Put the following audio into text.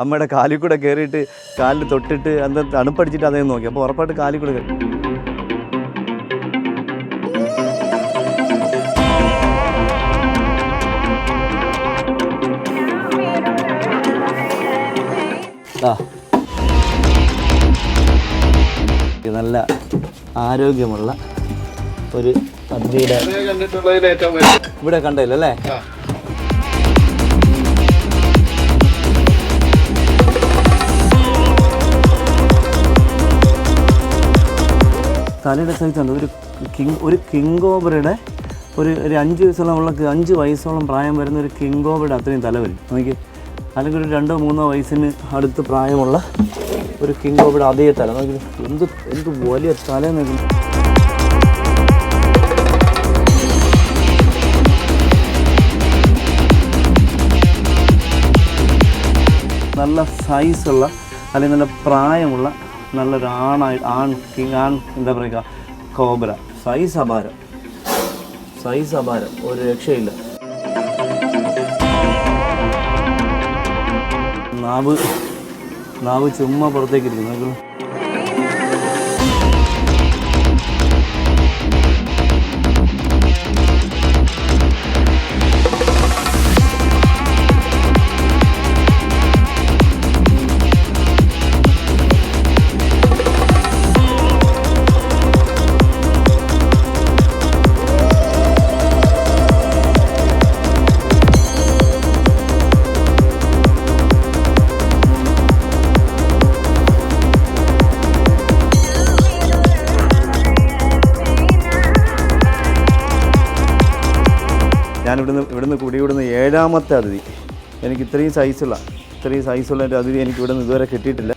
അമ്മയുടെ കാലിൽ കൂടെ കയറിയിട്ട് കാലിൽ തൊട്ടിട്ട് എന്താ തണുപ്പടിച്ചിട്ട് അതേ നോക്കി. അപ്പോൾ ഉറപ്പായിട്ട് കാലിൽ കൂടെ കയറി. നല്ല ആരോഗ്യമുള്ള ഒരു പദ്ധിയുടെ ഇവിടെ കണ്ടില്ലല്ലേ? തലയുടെ സൈസ് ഉണ്ട്. ഒരു കിങ് കോബ്രയുടെ ഒരു 5 വയസ്സോളം പ്രായം വരുന്ന ഒരു കിങ് കോബ്രയുടെ അത്രയും തല വരും നോക്കി. അല്ലെങ്കിൽ ഒരു 2-3 വയസ്സിന് അടുത്ത് പ്രായമുള്ള ഒരു കിങ് കോബ്രയുടെ അതേ തല നോക്കി. എന്ത് വലിയ തല നോക്കി. നല്ല സൈസുള്ള അല്ലെങ്കിൽ നല്ല പ്രായമുള്ള നല്ലൊരു ആൺ എന്താ പറയുക കോബ്ര. സൈസ് അപാരം, ഒരു രക്ഷയില്ല. നാവ് ചുമ്മാ പുറത്തേക്ക് ഇരിക്കുന്നു. ഞാൻ ഇവിടുന്ന് കുടിവിടുന്ന 7ാമത്തെ അതിഥി. എനിക്ക് ഇത്രയും സൈസുള്ള ഒരു അതിഥി എനിക്ക് ഇവിടുന്ന് ഇതുവരെ കിട്ടിയിട്ടില്ല.